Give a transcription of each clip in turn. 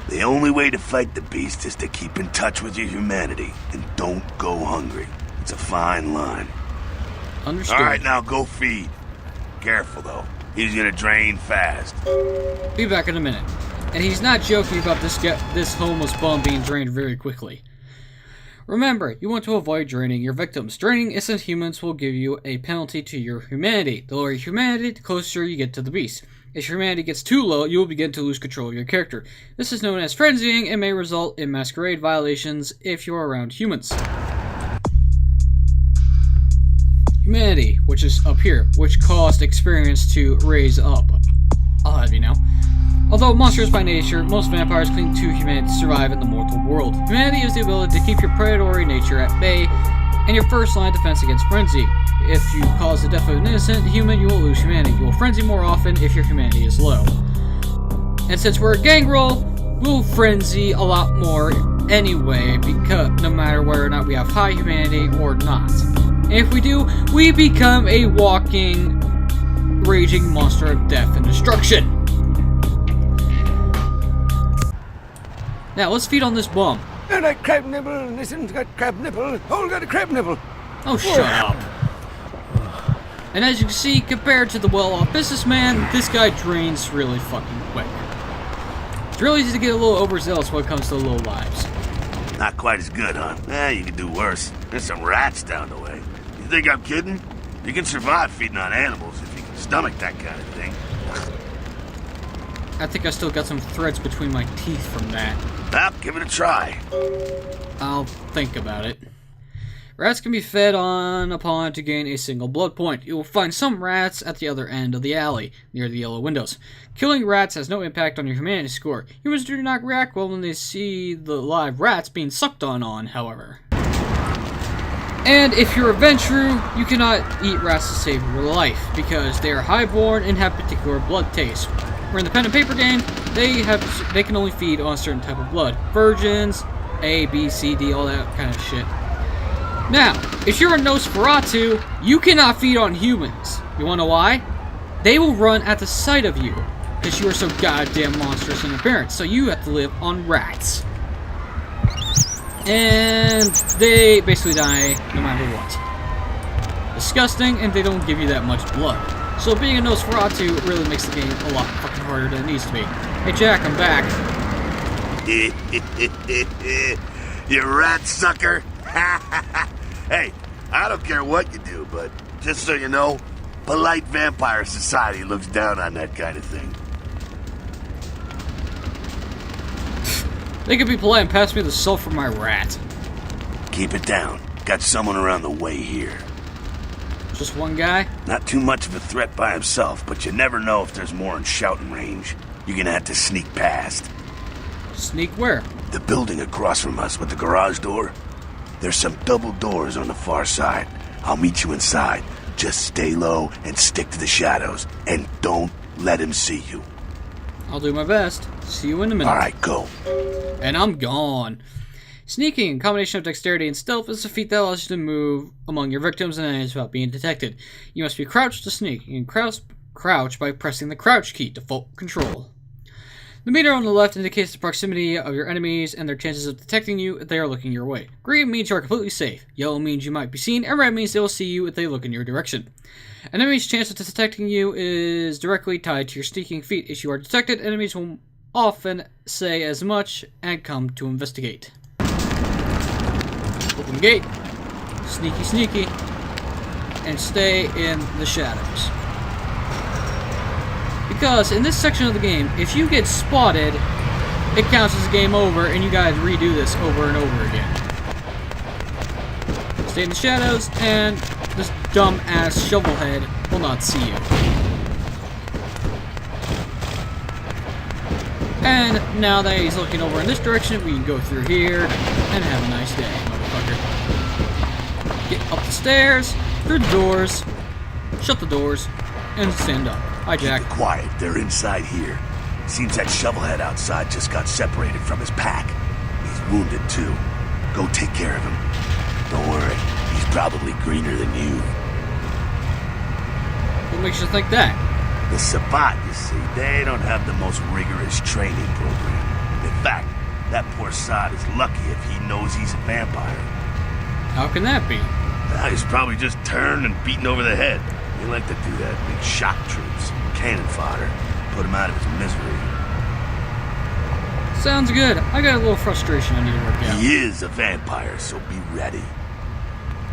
The only way to fight the beast is to keep in touch with your humanity and don't go hungry. It's a fine line. Understood. Alright, now go feed. Careful, though. He's gonna drain fast. Be back in a minute. And he's not joking about this homeless bum being drained very quickly. Remember, you want to avoid draining your victims. Draining innocent humans will give you a penalty to your humanity. The lower your humanity, the closer you get to the beast. If your humanity gets too low, you will begin to lose control of your character. This is known as frenzying and may result in masquerade violations if you are around humans. Humanity, which is up here, which caused experience to raise up. I'll have you know. Although monsters by nature, most vampires cling to humanity to survive in the mortal world. Humanity is the ability to keep your predatory nature at bay, and your first line of defense against frenzy. If you cause the death of an innocent human, you will lose humanity. You will frenzy more often if your humanity is low. And since we're a gang roll, we'll frenzy a lot more anyway, because no matter whether or not we have high humanity or not. And if we do, we become a walking, raging monster of death and destruction. Now, let's feed on this bum. And a crab nibble, listen, got crab nibble, all got a crab nibble. Oh, shut up. And as you can see, compared to the well-off businessman, this guy drains really fucking quick. It's really easy to get a little overzealous when it comes to the low lives. Not quite as good, huh? You could do worse. There's some rats down the way. You think I'm kidding? You can survive feeding on animals if you can stomach that kind of thing. I think I still got some threads between my teeth from that. Well, give it a try. I'll think about it. Rats can be fed on upon to gain a single blood point. You will find some rats at the other end of the alley, near the yellow windows. Killing rats has no impact on your humanity score. Humans do not react well when they see the live rats being sucked on, however. And if you're a Ventru, you cannot eat rats to save your life, because they are highborn and have particular blood taste. Where in the pen and paper game, they can only feed on a certain type of blood. Virgins, A, B, C, D, all that kind of shit. Now, if you're a Nosferatu, you cannot feed on humans. You wanna know why? They will run at the sight of you, because you are so goddamn monstrous in appearance, so you have to live on rats. And they basically die no matter what. Disgusting, and they don't give you that much blood. So being a Nosferatu really makes the game a lot fucking harder than it needs to be. Hey Jack, I'm back. You rat sucker. Hey, I don't care what you do, but just so you know, polite vampire society looks down on that kind of thing. They could be polite and pass me the salt for my rat. Keep it down. Got someone around the way here. Just one guy? Not too much of a threat by himself, but you never know if there's more in shouting range. You're gonna have to sneak past. Sneak where? The building across from us with the garage door. There's some double doors on the far side. I'll meet you inside. Just stay low and stick to the shadows. And don't let him see you. I'll do my best. See you in a minute. Alright, go. And I'm gone. Sneaking, a combination of dexterity and stealth, is a feat that allows you to move among your victims and enemies without being detected. You must be crouched to sneak. You can crouch by pressing the crouch key, default control. The meter on the left indicates the proximity of your enemies and their chances of detecting you if they are looking your way. Green means you are completely safe. Yellow means you might be seen, and red means they will see you if they look in your direction. An enemy's chance of detecting you is directly tied to your sneaking feat. If you are detected, enemies will often say as much and come to investigate. Open the gate, sneaky sneaky, and stay in the shadows. Because in this section of the game, if you get spotted, it counts as a game over and you guys redo this over and over again. Stay in the shadows and this dumb-ass shovelhead will not see you. And now that he's looking over in this direction, we can go through here and have a nice day, motherfucker. Get up the stairs, through the doors, shut the doors, and stand up. Hi, Jack. Keep it quiet. They're inside here. Seems that shovelhead outside just got separated from his pack. He's wounded, too. Go take care of him. Don't worry. He's probably greener than you. What makes you think that? The Sabbat, you see, they don't have the most rigorous training program. In fact, That poor sod is lucky if he knows he's a vampire. How can that be? He's probably just turned and beaten over the head. They like to do that. Big shock troops, cannon fodder, put him out of his misery. Sounds good. I got a little frustration I need to work out. He is a vampire, so be ready.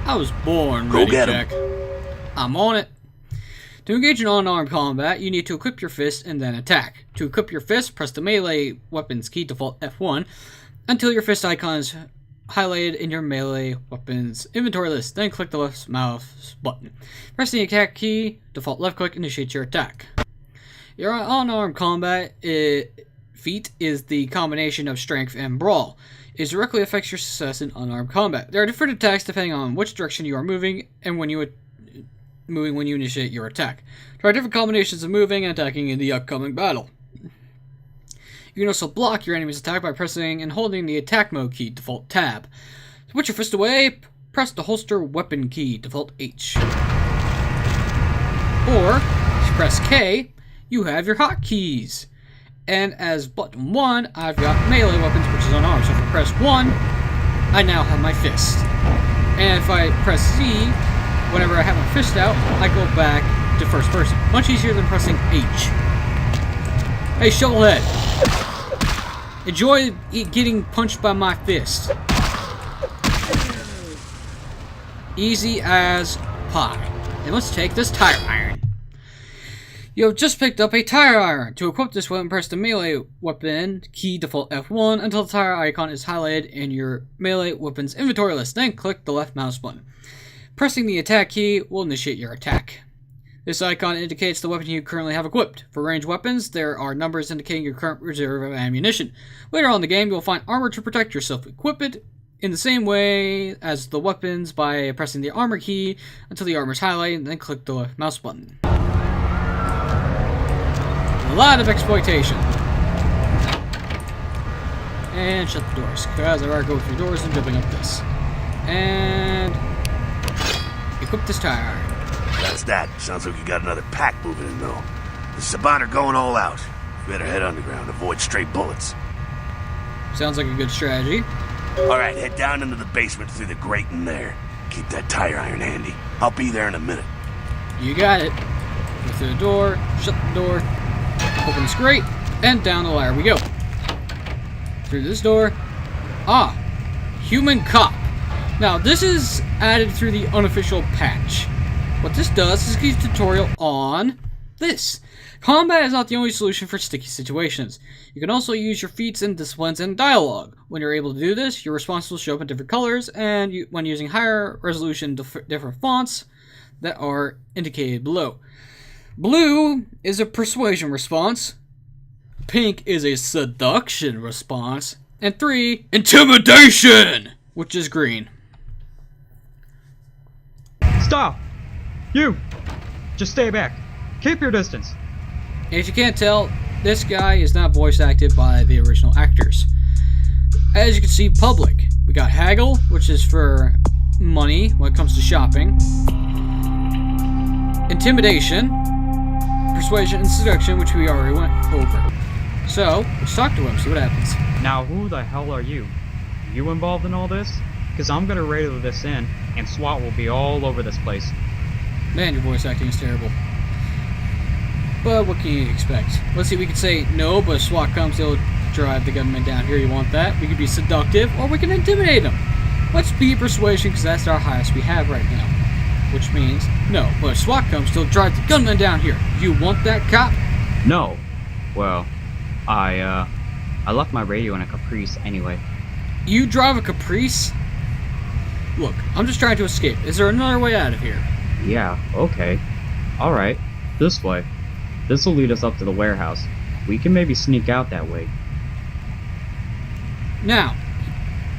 I was born Go ready, get Jack. I'm on it. To engage in unarmed combat, you need to equip your fist and then attack. To equip your fist, press the melee weapons key, default F1, until your fist icon is highlighted in your melee weapons inventory list. Then click the left mouse button. Press the attack key, default left click, initiates your attack. Your unarmed combat feat is the combination of strength and brawl. It directly affects your success in unarmed combat. There are different attacks depending on which direction you are moving and when you initiate your attack. Try different combinations of moving and attacking in the upcoming battle. You can also block your enemy's attack by pressing and holding the attack mode key, default tab. To put your fist away, press the holster weapon key, default H. Or, if you press K, you have your hotkeys. And as button 1, I've got melee weapons, which is unarmed. So if I press 1, I now have my fist. And if I press Z, whenever I have my fist out, I go back to first person. Much easier than pressing H. Hey, Shovelhead! Enjoy getting punched by my fist. Easy as pie. And let's take this tire iron. You have just picked up a tire iron. To equip this weapon, press the melee weapon key, default F1, until the tire icon is highlighted in your melee weapons inventory list. Then click the left mouse button. Pressing the attack key will initiate your attack. This icon indicates the weapon you currently have equipped. For ranged weapons, there are numbers indicating your current reserve of ammunition. Later on in the game, you'll find armor to protect yourself. Equip it in the same way as the weapons by pressing the armor key until the armor is highlighted, and then click the left mouse button. A lot of exploitation. And shut the doors, because I'd rather go through doors than jumping up this. And equip this tire iron. That's that. Sounds like you got another pack moving in, though. The Saban are going all out. You better head underground, avoid stray bullets. Sounds like a good strategy. Alright, head down into the basement through the grate in there. Keep that tire iron handy. I'll be there in a minute. You got it. Go through the door, shut the door, open this grate, and down the ladder we go. Through this door. Ah, human cop. Now, this is added through the unofficial patch. What this does is give a tutorial on this. Combat is not the only solution for sticky situations. You can also use your feats and disciplines and dialogue. When you're able to do this, your response will show up in different colors, and when using higher resolution different fonts that are indicated below. Blue is a persuasion response. Pink is a seduction response. And 3, intimidation, which is green. Stop! You! Just stay back. Keep your distance. If you can't tell, this guy is not voice acted by the original actors. As you can see, public. We got haggle, which is for money when it comes to shopping. Intimidation. Persuasion and seduction, which we already went over. So, let's talk to him, see what happens. Now, who the hell are you? Are you involved in all this? Because I'm gonna radio this in, and SWAT will be all over this place. Man, your voice acting is terrible. But what can you expect? Let's see, we could say no, but if SWAT comes, they'll drive the government down here. You want that? We could be seductive, or we can intimidate them. Let's be persuasion, because that's our highest we have right now. Which means no, but if SWAT comes, they'll drive the gunman down here. You want that, cop? No. Well, I left my radio in a Caprice anyway. You drive a Caprice? Look, I'm just trying to escape. Is there another way out of here? Yeah, okay. Alright, this way. This'll lead us up to the warehouse. We can maybe sneak out that way. Now,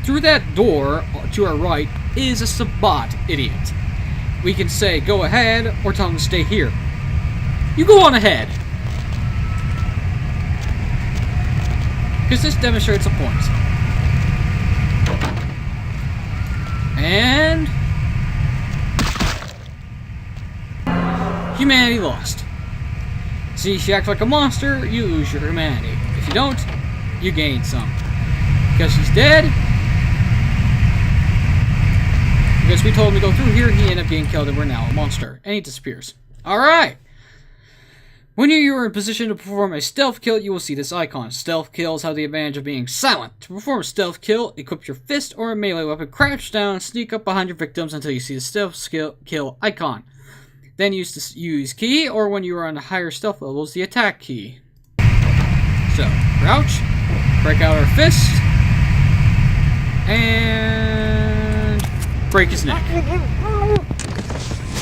through that door to our right is a Sabat idiot. We can say go ahead or tell him to stay here. You go on ahead. Because this demonstrates a point. And humanity lost. See, if you act like a monster, you lose your humanity. If you don't, you gain some. Because he's dead. Because we told him to go through here, he ended up getting killed, and we're now a monster. And he disappears. Alright! When you are in position to perform a stealth kill, you will see this icon. Stealth kills have the advantage of being silent. To perform a stealth kill, equip your fist or a melee weapon, crouch down, and sneak up behind your victims until you see the stealth kill icon. Then use the use key, or when you are on higher stealth levels, the attack key. So, crouch, break out our fist, and break his neck. And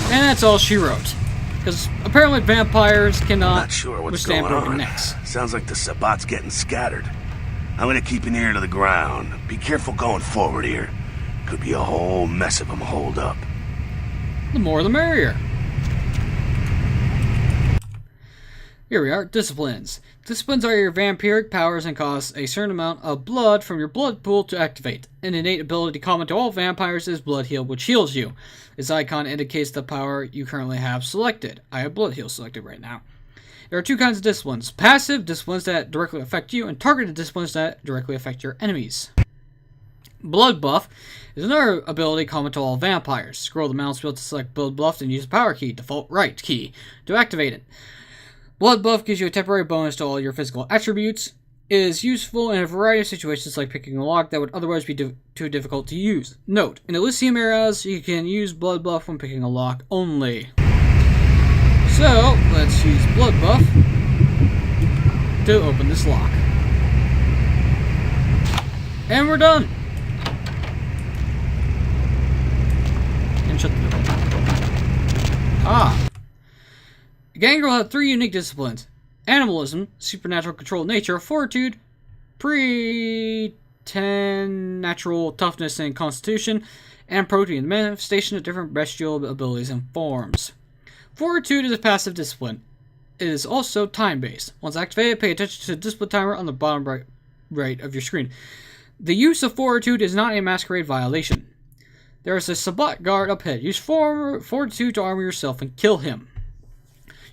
that's all she wrote. Because apparently vampires cannot Not sure what's withstand going broken on. necks. Sounds like the Sabbat's getting scattered. I'm gonna keep an ear to the ground. Be careful going forward here. Could be a whole mess of them holed up. The more the merrier. Here we are, disciplines. Disciplines are your vampiric powers and cause a certain amount of blood from your blood pool to activate. An innate ability common to all vampires is Blood Heal, which heals you. This icon indicates the power you currently have selected. I have Blood Heal selected right now. There are two kinds of disciplines. Passive disciplines that directly affect you, and targeted disciplines that directly affect your enemies. Blood Buff is another ability common to all vampires. Scroll the mouse wheel to select Blood Buff and use the power key, default right key, to activate it. Blood Buff gives you a temporary bonus to all your physical attributes. It is useful in a variety of situations like picking a lock that would otherwise be too difficult to use. Note, in Elysium areas, you can use Blood Buff when picking a lock only. So, let's use Blood Buff to open this lock. And we're done! And shut the door. Ah! Gangrel had 3 unique disciplines. Animalism, supernatural control of nature, fortitude, preternatural toughness and constitution, and protein, the manifestation of different bestial abilities and forms. Fortitude is a passive discipline. It is also time-based. Once activated, pay attention to the discipline timer on the bottom right of your screen. The use of fortitude is not a masquerade violation. There is a Sabbat guard up ahead. Use fortitude to armor yourself and kill him.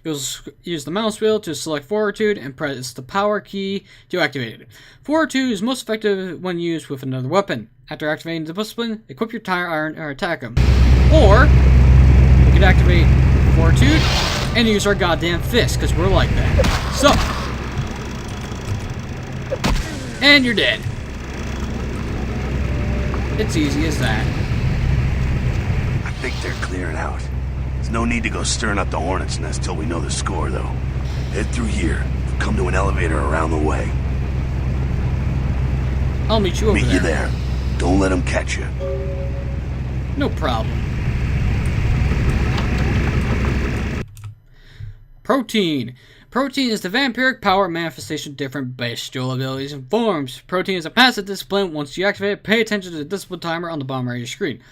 You'll use the mouse wheel to select Fortitude and press the power key to activate it. Fortitude is most effective when used with another weapon. After activating the discipline, equip your tire iron or attack him. Or, we could activate Fortitude and use our goddamn fist, because we're like that. So, and you're dead. It's easy as that. I think they're clearing out. There's no need to go stirring up the hornet's nest till we know the score, though. Head through here. Come to an elevator around the way. I'll meet you over there. Meet you there. Don't let them catch you. No problem. Protein. Protein is the vampiric power manifestation of different bestial abilities and forms. Protein is a passive discipline. Once you activate it, pay attention to the discipline timer on the bottom right of your screen.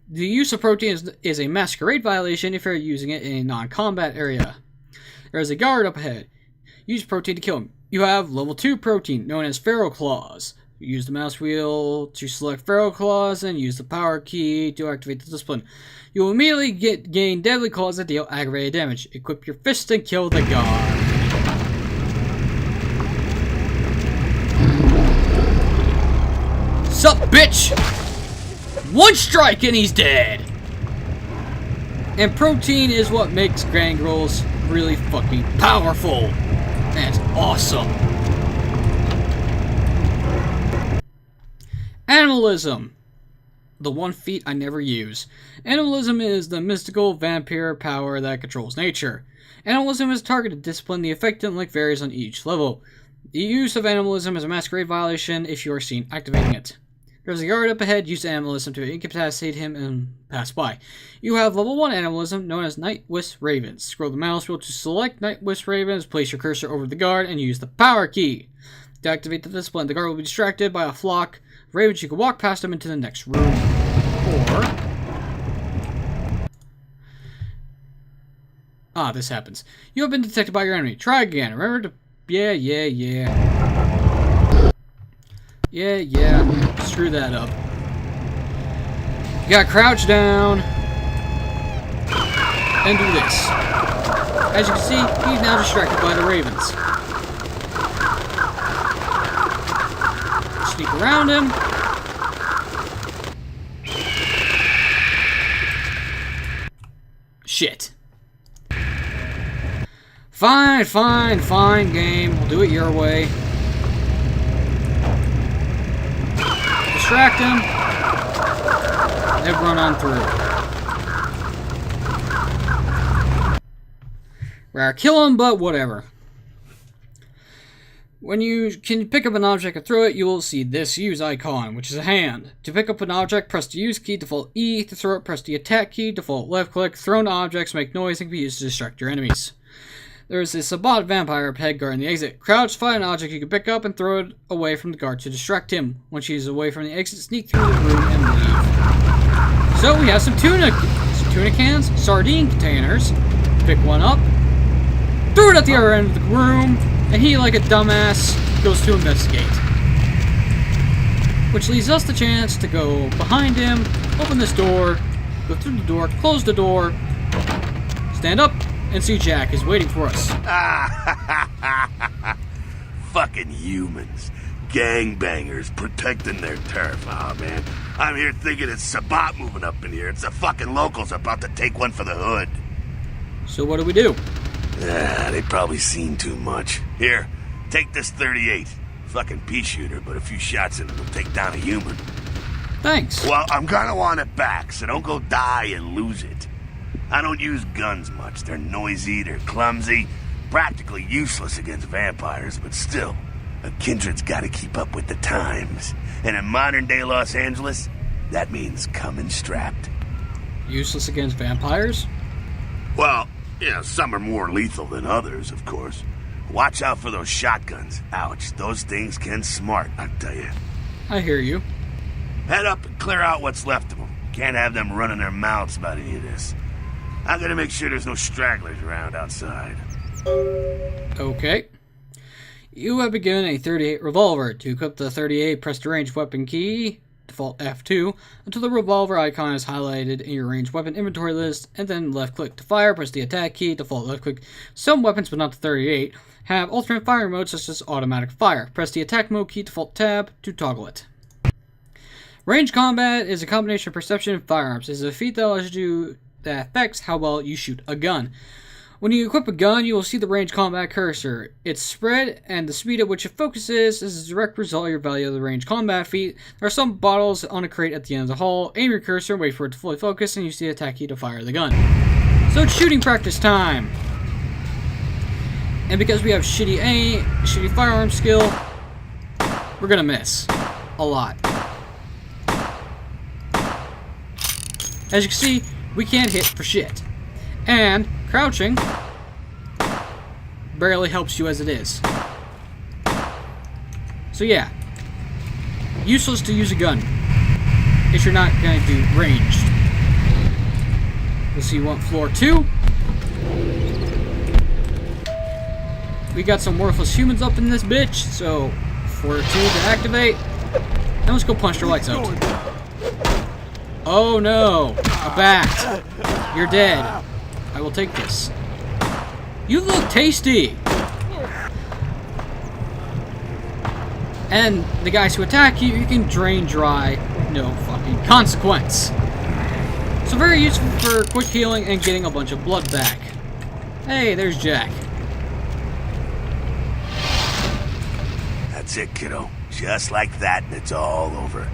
The use of protein is a masquerade violation if you're using it in a non-combat area. There is a guard up ahead. Use protein to kill him. You have level 2 protein, known as Feral Claws. Use the mouse wheel to select Feral Claws and use the power key to activate the discipline. You will immediately gain deadly claws that deal aggravated damage. Equip your fist and kill the guard. Sup, bitch? One strike and he's dead! And protein is what makes gangrels really fucking powerful. That's awesome. Animalism. The one feat I never use. Animalism is the mystical vampire power that controls nature. Animalism is targeted discipline. The effect and link varies on each level. The use of animalism is a masquerade violation if you are seen activating it. There's a guard up ahead. Use animalism to incapacitate him and pass by. You have level 1 animalism known as Night Wisp Ravens. Scroll the mouse wheel to select Night Wisp Ravens, place your cursor over the guard, and use the power key. To activate the discipline, the guard will be distracted by a flock of ravens. You can walk past them into the next room. Or... this happens. You have been detected by your enemy. Try again. Remember to... Yeah. Screw that up. You gotta crouch down. And do this. As you can see, he's now distracted by the ravens. sneak around him. Shit. Fine, game. We'll do it your way. Distract him. Then run on through. Rare kill him, but whatever. When you can pick up an object and throw it, you will see this use icon, which is a hand. To pick up an object, press the use key, default E. To throw it, press the attack key, default left click. Thrown objects make noise and can be used to distract your enemies. There is a Sabbat vampire head guard in the exit. Crouch, find an object you can pick up and throw it away from the guard to distract him. Once she is away from the exit, sneak through the room and leave. So we have some tuna cans, sardine containers. Pick one up, throw it at the other end of the room, and he, like a dumbass, goes to investigate. Which leaves us the chance to go behind him, open this door, go through the door, close the door, stand up, and see Jack is waiting for us. Fucking humans. Gangbangers protecting their turf. Oh, man. I'm here thinking it's Sabbat moving up in here. It's the fucking locals about to take one for the hood. So what do we do? They probably seen too much. Here, take this 38. Fucking pea shooter, but a few shots in it will take down a human. Thanks. Well, I'm gonna want it back, so don't go die and lose it. I don't use guns much. They're noisy, they're clumsy, practically useless against vampires, but still, a kindred's gotta keep up with the times. And in modern-day Los Angeles, that means coming strapped. Useless against vampires? Well, yeah, some are more lethal than others, of course. Watch out for those shotguns. Ouch, those things can smart, I tell you. I hear you. Head up and clear out what's left of them. Can't have them running their mouths about any of this. I'm gonna make sure there's no stragglers around outside. Okay. You have been given a 38 revolver. To equip the 38, press the ranged weapon key, default F2, until the revolver icon is highlighted in your ranged weapon inventory list, and then left click to fire, press the attack key, default left click. Some weapons, but not the 38, have alternate fire modes such as automatic fire. Press the attack mode key, default tab, to toggle it. Ranged combat is a combination of perception and firearms. It is a feat that affects how well you shoot a gun. When you equip a gun, you will see the ranged combat cursor. Its spread and the speed at which it focuses is a direct result of your value of the ranged combat feat. There are some bottles on a crate at the end of the hall. Aim your cursor, wait for it to fully focus, and use the attack key to fire the gun. So it's shooting practice time. And because we have shitty firearm skill, we're gonna miss. A lot. As you can see, we can't hit for shit. And crouching barely helps you as it is. So yeah, useless to use a gun if you're not going to do ranged. Let's see, you want floor 2. We got some worthless humans up in this bitch, so floor 2 to activate. Now let's go punch their lights out. Oh no, a bat. You're dead. I will take this. You look tasty! And the guys who attack you, you can drain dry with no fucking consequence. So very useful for quick healing and getting a bunch of blood back. Hey, there's Jack. That's it, kiddo. Just like that, and it's all over.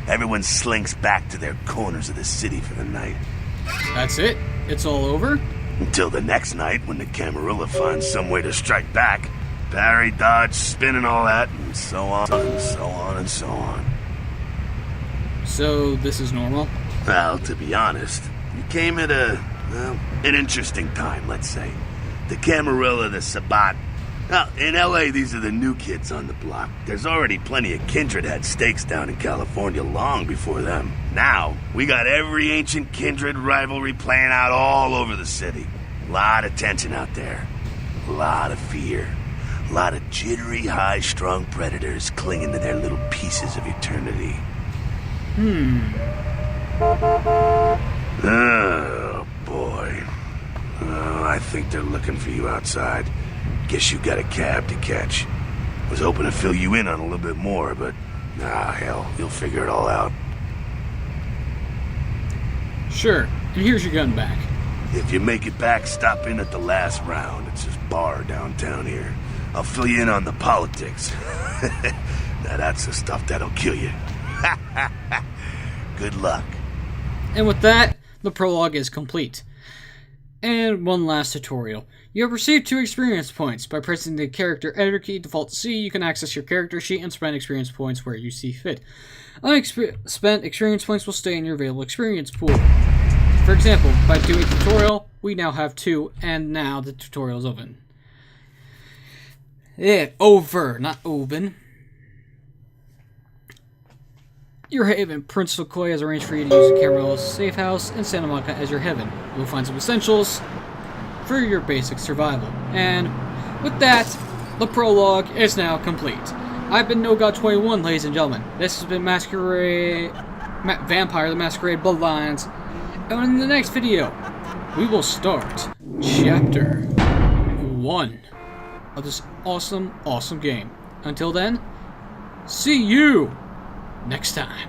Everyone slinks back to their corners of the city for the night. That's it? It's all over? Until the next night, when the Camarilla finds some way to strike back. Parry, dodge, spin and all that, and so on and so on and so on. So, this is normal? Well, to be honest, you came at an interesting time, let's say. The Camarilla, the Sabbat. Now, in LA, these are the new kids on the block. There's already plenty of kindred had stakes down in California long before them. Now, we got every ancient kindred rivalry playing out all over the city. A lot of tension out there. A lot of fear. A lot of jittery, high-strung predators clinging to their little pieces of eternity. Oh, boy. Oh, I think they're looking for you outside. Guess you got a cab to catch. Was hoping to fill you in on a little bit more, but Nah, hell, you'll figure it all out. Sure, and here's your gun back. If you make it back, stop in at the last round. It's this bar downtown here. I'll fill you in on the politics. Now that's the stuff that'll kill you. Good luck. And with that, the prologue is complete. And one last tutorial. You have received 2 experience points. By pressing the character editor key, default to C, you can access your character sheet and spend experience points where you see fit. Unspent experience points will stay in your available experience pool. For example, by doing a tutorial, we now have 2, and now the tutorial is open. Over, not open. Your haven, Prince Sequoia has arranged for you to use the Camarillo's safe house and Santa Monica as your heaven. You will find some essentials for your basic survival. And with that, the prologue is now complete. I've been NoGod21, ladies and gentlemen. This has been Vampire the Masquerade Bloodlines. And in the next video, we will start Chapter 1 of this awesome, awesome game. Until then, see you next time.